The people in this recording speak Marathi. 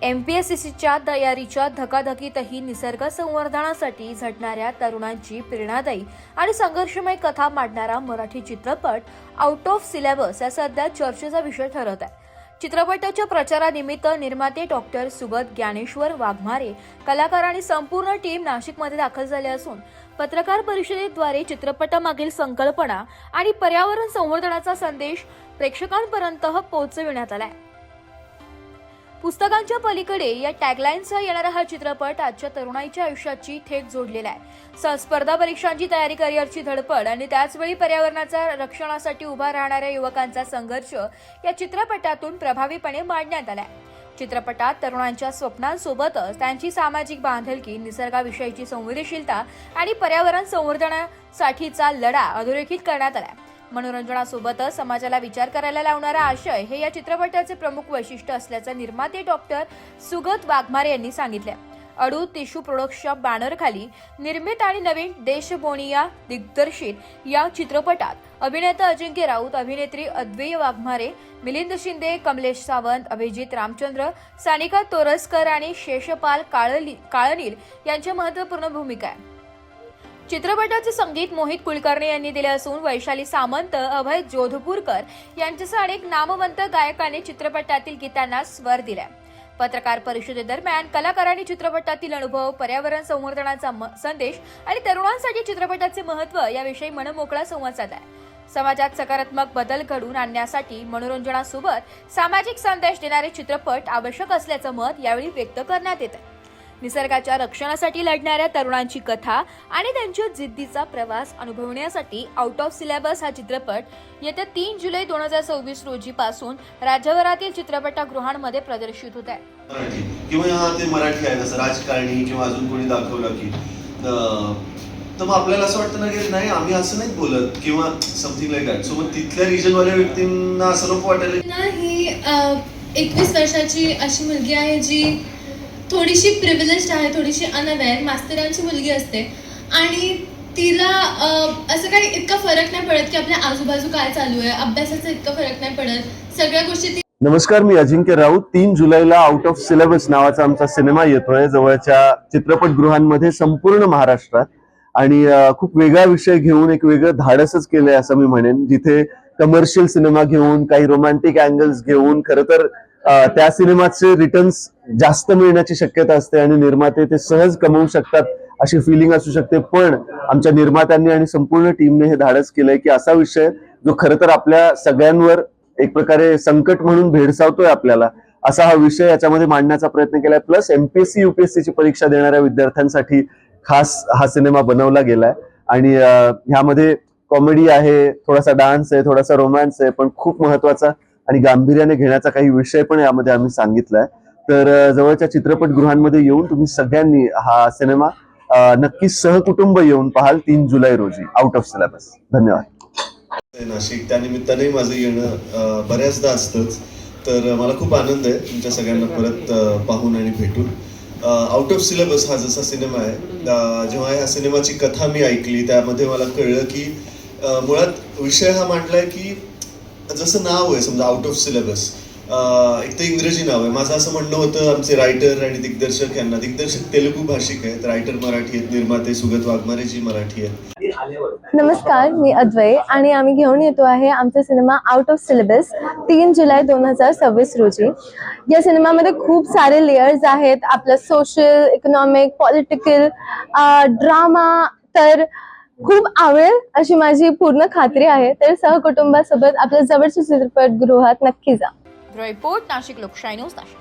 एमपीएससीच्या तयारीच्या धकाधकीतही निसर्ग संवर्धनासाठी झटणाऱ्या तरुणांची प्रेरणादायी आणि संघर्षमय कथा मांडणारा मराठी चित्रपट आउट ऑफ सिलेबस या सध्या चर्चेचा विषय ठरत आहे. चित्रपटाच्या प्रचारानिमित्त निर्माते डॉक्टर सुगत ज्ञानेश्वर वाघमारे, कलाकार आणि संपूर्ण टीम नाशिकमध्ये दाखल झाले असून पत्रकार परिषदेद्वारे चित्रपटामागील संकल्पना आणि पर्यावरण संवर्धनाचा संदेश प्रेक्षकांपर्यंत पोहोचविण्यात आलाय. पुस्तकांच्या पलीकडे या टॅगलाईनसह येणारा हा चित्रपट आजच्या तरुणाईच्या आयुष्याची थेट जोडलेला आहे. स्पर्धा परीक्षांची तयारी, करिअरची धडपड आणि त्याचवेळी पर्यावरणाच्या रक्षणासाठी उभा राहणाऱ्या युवकांचा संघर्ष या चित्रपटातून प्रभावीपणे मांडण्यात आलाय. चित्रपटात तरुणांच्या स्वप्नांसोबतच त्यांची सामाजिक बांधिलकी, निसर्गाविषयीची संवेदनशीलता आणि पर्यावरण संवर्धनासाठीचा लढा अधोरेखित करण्यात आलाय. मनोरंजनासोबतच समाजाला विचार करायला लावणारा आशय हे या चित्रपटाचे प्रमुख वैशिष्ट्य असल्याचं निर्माते डॉक्टर सुगत वाघमारे यांनी सांगितलं. अडू टिश्यू प्रोडक्शनच्या बॅनरखाली निर्मित आणि नवीन देशबोनिया दिग्दर्शित या चित्रपटात अभिनेता अजिंक्य राऊत, अभिनेत्री अद्वैय वाघमारे, मिलिंद शिंदे, कमलेश सावंत, अभिजित रामचंद्र, सानिका तोरसकर आणि शेषपाल काळनील यांच्या महत्त्वपूर्ण भूमिका आहे. चित्रपटाचे संगीत मोहित कुलकर्णी यांनी दिले असून वैशाली सामंत, अभय जोधपूरकर यांच्यासह अनेक नामवंत गायकांनी चित्रपटातील गीतांना स्वर दिलाय. पत्रकार परिषदेदरम्यान कलाकारांनी चित्रपटातील अनुभव, पर्यावरण संवर्धनाचा संदेश आणि तरुणांसाठी चित्रपटाचे महत्त्व याविषयी मनमोकळा संवाद साधलाय. समाजात सकारात्मक बदल घडवून आणण्यासाठी मनोरंजनासोबत सामाजिक संदेश देणारे चित्रपट आवश्यक असल्याचं मत यावेळी व्यक्त करण्यात येतं. निसर्गाच्या रक्षणासाठी लढणाऱ्या तरुणांची कथा आणि त्यांच्या जिद्दीचा प्रवास अनुभवण्यासाठी आउट ऑफ सिलेबस हा चित्रपट येत्या 3 जुलै 2026 रोजी पासून राज्यभरातील चित्रपटगृहांमध्ये प्रदर्शित होत आहे. किंवा ते मराठी आहे जसं राजकारणी किंवा अजून कोणी दाखवलं की तर मग आपल्याला असं वाटतं ना की नाही, आम्ही असं नाही बोलत किंवा समथिंग लाईक दॅट. सो मग तिथल्या रिजनवाल्या व्यक्तींना असं नको वाटायला. ही 21 वर्षाची अशी मुलगी आहे जी थोडीशी प्रिव्हिलेज्ड आहे, थोडीशी अनअवेअर, मास्तरांची मुलगी असते आणि तिला असं काही इतका फरक नाही पडत की आपल्या आजूबाजू काय चालू आहे, अभ्यासाचा इतका फरक नाही पडत, सगळ्या गोष्टी. नमस्कार, मी अजिंक्य राऊत. 3 जुलैला आउट ऑफ सिलेबस नावाचा आमचा सिनेमा येतोय जवळच्या चित्रपटगृहांमध्ये संपूर्ण महाराष्ट्रात. आणि खूप वेगळा विषय घेऊन एक वेगळं धाडसच केलंय असं मी म्हणेन, जिथे कमर्शियल सिनेमा घेऊन, काही रोमॅन्टिक अँगल्स घेऊन खरं तर त्या सिनेमाचे रिटर्न्स जास्त मिळण्याची शक्यता असते आणि निर्माते ते सहज कमवू शकतात अशी फिलिंग असू शकते. पण आमच्या निर्मात्यांनी आणि संपूर्ण टीमने हे धाडस केलंय की असा विषय जो खरं तर आपल्या सगळ्यांवर एक प्रकारे संकट म्हणून भेडसावतोय आपल्याला, असा हा विषय याच्यामध्ये मांडण्याचा प्रयत्न केलाय. प्लस एमपीएससी यूपीएससीची परीक्षा देणाऱ्या विद्यार्थ्यांसाठी खास हा सिनेमा बनवला गेलाय. आणि ह्यामध्ये कॉमेडी आहे, थोडासा डान्स आहे, थोडासा रोमॅन्स आहे, पण खूप महत्वाचा आणि गांभीर्याने घेण्याचा काही विषय पण यामध्ये आम्ही सांगितलाय. तर जवळच्या चित्रपटगृहांमध्ये येऊन तुम्ही सगळ्यांनी हा सिनेमा नक्कीच सहकुटुंब येऊन पाहाल 3 जुलै रोजी आउट ऑफ सिलेबस. धन्यवाद. नाशिक त्यानिमित्ताने माझं येणं बऱ्याचदा असतंच, तर मला खूप आनंद आहे तुमच्या सगळ्यांना परत पाहून आणि भेटून. आउट ऑफ सिलेबस हा जसा सिनेमा आहे, जेव्हा ह्या सिनेमाची कथा मी ऐकली त्यामध्ये मला कळलं की मुळात विषय हा मांडलाय की जसं नाव आहे समजा आउट ऑफ सिलेबस, एक तर इंग्रजी नाव आहे. माझं असं म्हणणं होतं आमचे रायटर आणि दिग्दर्शक यांना, दिग्दर्शक तेलुगू भाषिक आहेत, रायटर मराठी आहेत, निर्माते सुगत वाघमारेजी मराठी आहेत. नमस्कार, मी अद्वैय आणि आम्ही घेऊन येतो आहे आमचा सिनेमा आउट ऑफ सिलेबस 3 जुलै 2026 रोजी. या सिनेमामध्ये खूप सारे लेयर्स आहेत, आपलं सोशल, इकॉनॉमिक, पॉलिटिकल, ड्रामा. तर खूप आवडेल अशी माझी पूर्ण खात्री आहे. तर सहकुटुंबासोबत आपल्या जवळच्या चित्रपटगृहात नक्की जा. रिपोर्ट नाशिक लोकशाही न्यूज नाशिक.